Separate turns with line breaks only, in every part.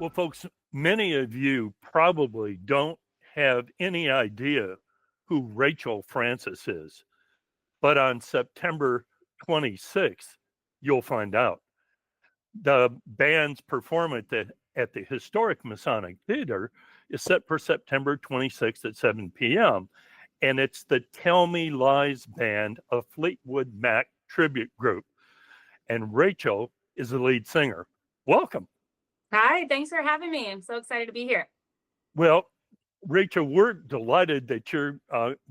Well, folks, many of you probably don't have any idea who Rachel Francis is, but on September 26th, you'll find out. The band's performance at the Historic Masonic Theatre is set for September 26th at 7 p.m., and it's the Tell Me Lies band, a Fleetwood Mac tribute group, and Rachel is the lead singer. Welcome.
Hi, thanks for having me. I'm so excited to be here.
Well, Rachel, we're delighted that you're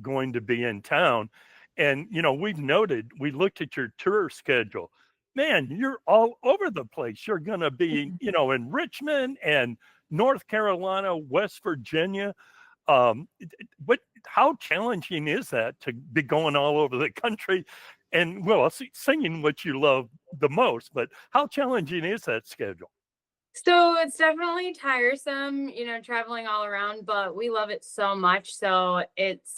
going to be in town. And, we looked at your tour schedule. Man, you're all over the place. You're going to be, in Richmond and North Carolina, West Virginia. How challenging is that to be going all over the country and, singing what you love the most? But how challenging is that schedule?
So it's tiresome, traveling all around, but we love it so much. So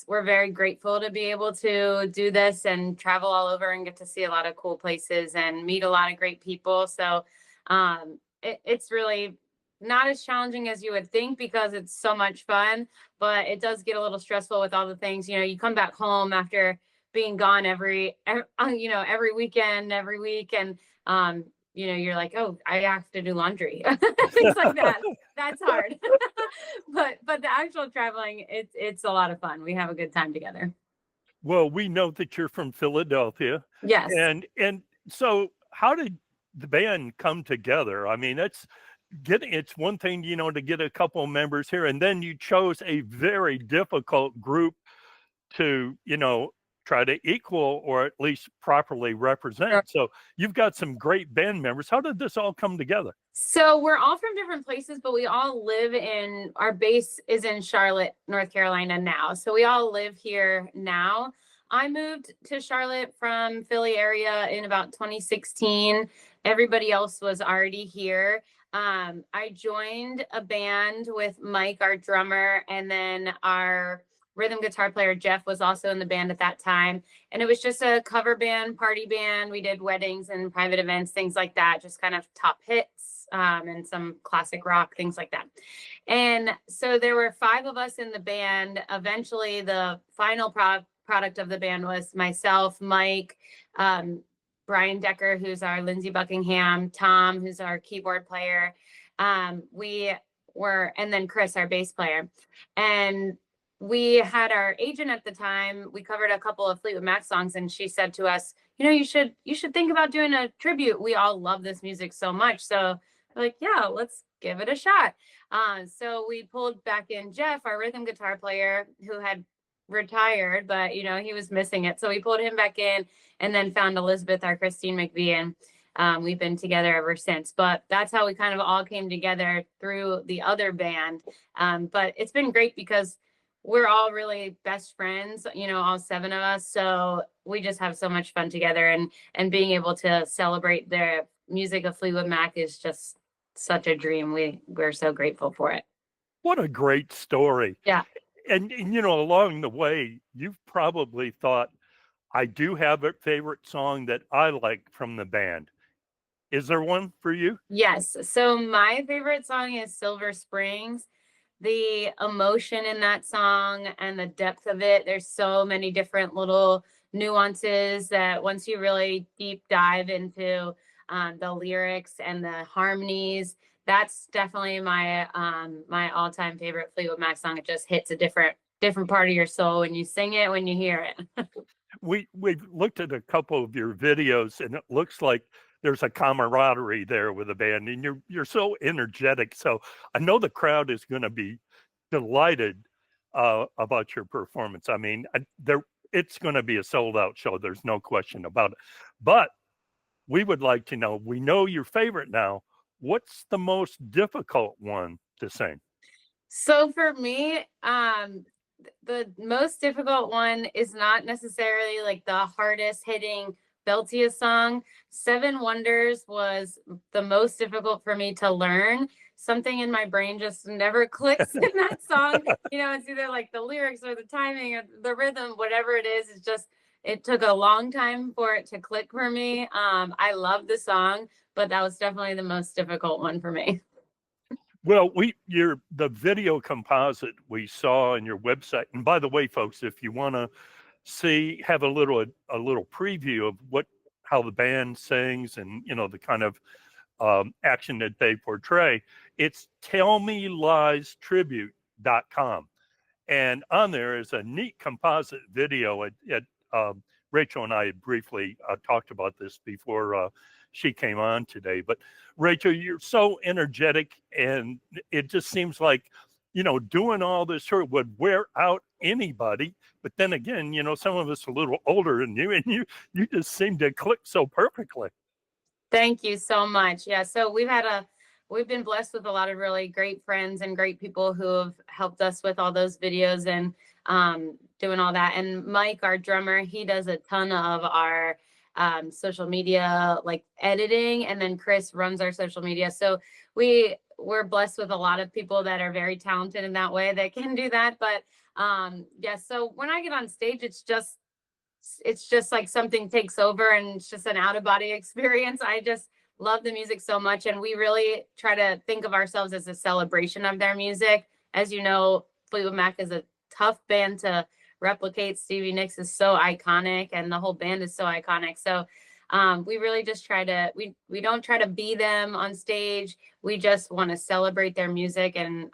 we're very grateful to be able to do this and travel all over and get to see a lot of cool places and meet a lot of great people. So it's really not as challenging as you would think because it's so much fun, but it does get a little stressful with all the things. You come back home after being gone every weekend, every week, and you're like, oh, I have to do laundry, things like that. That's hard. but the actual traveling, it's a lot of fun. We have a good time together.
Well, we know that you're from Philadelphia.
Yes.
And so how did the band come together? I mean, it's one thing, to get a couple of members here, and then you chose a very difficult group to, try to equal or at least properly represent. Sure. So you've got some great band members. How did this all come together?
So we're all from different places, but we all our base is in Charlotte, North Carolina now. So we all live here now. I moved to Charlotte from Philly area in about 2016. Everybody else was already here. I joined a band with Mike, our drummer, and then our rhythm guitar player Jeff was also in the band at that time. And it was just a cover band, party band. We did weddings and private events, things like that, just kind of top hits and some classic rock, things like that. And so there were 5 of us in the band. Eventually, the final product of the band was myself, Mike, Brian Decker, who's our Lindsey Buckingham, Tom, who's our keyboard player. And then Chris, our bass player. And we had our agent at the time. We covered a couple of Fleetwood Mac songs, and she said to us, you should think about doing a tribute. We all love this music so much. So we're like, yeah, let's give it a shot. So we pulled back in Jeff, our rhythm guitar player, who had retired, but he was missing it. So we pulled him back in and then found Elizabeth, our Christine McVie, and we've been together ever since. But that's how we kind of all came together through the other band. But it's been great because we're all really best friends, all 7 of us. So we just have so much fun together, and being able to celebrate the music of Fleetwood Mac is just such a dream. We're so grateful for it.
What a great story.
Yeah.
And along the way, you've probably thought, I do have a favorite song that I like from the band. Is there one for you?
Yes. So my favorite song is Silver Springs. The emotion in that song and the depth of it, there's so many different little nuances that once you really deep dive into the lyrics and the harmonies, that's definitely my my all-time favorite Fleetwood Mac song. It just hits a different part of your soul when you sing it, when you hear it.
We've looked at a couple of your videos, and it looks like there's a camaraderie there with the band, and you're so energetic. So I know the crowd is going to be delighted about your performance. I mean, it's going to be a sold out show. There's no question about it. But we would like to know, we know your favorite now. What's the most difficult one to sing?
So for me, the most difficult one is not necessarily like the hardest hitting beltiest song. 7 Wonders was the most difficult for me to learn. Something in my brain just never clicks in that song. It's either like the lyrics or the timing or the rhythm, whatever it is. It took a long time for it to click for me. I love the song, but that was definitely the most difficult one for me.
Well, the video composite we saw on your website. And by the way, folks, if you want to have a little preview of how the band sings and the kind of action that they portray, it's tellmeliestribute.com. And on there is a neat composite video. Rachel and I had briefly talked about this before she came on today. But Rachel, you're so energetic, and it just seems like, doing all this sort of would wear out anybody. But then again, some of us are a little older than you, and you just seem to click so perfectly.
Thank you so much. Yeah, so we've been blessed with a lot of really great friends and great people who have helped us with all those videos and doing all that. And Mike, our drummer, he does a ton of our social media, like editing, and then Chris runs our social media. So we're blessed with a lot of people that are very talented in that way that can do that. But yeah, so when I get on stage, it's just like something takes over, and it's just an out of body experience. I just love the music so much, and we really try to think of ourselves as a celebration of their music. As you know, Fleetwood Mac is a tough band to replicate. Stevie Nicks is so iconic, and the whole band is so iconic. So we really just try to, we don't try to be them on stage. We just want to celebrate their music. And,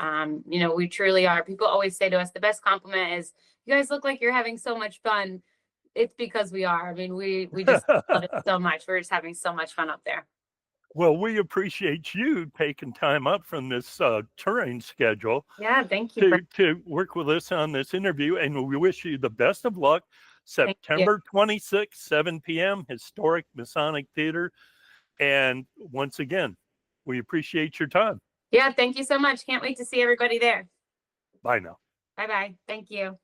we truly are. People always say to us, the best compliment is, you guys look like you're having so much fun. It's because we are. I mean, we just love it so much. We're just having so much fun up there.
Well, we appreciate you taking time up from this touring schedule.
Yeah, thank you.
To work with us on this interview, and we wish you the best of luck. September 26th, 7 p.m., Historic Masonic Theatre. And once again, we appreciate your time.
Yeah, thank you so much. Can't wait to see everybody there.
Bye now.
Bye-bye. Thank you.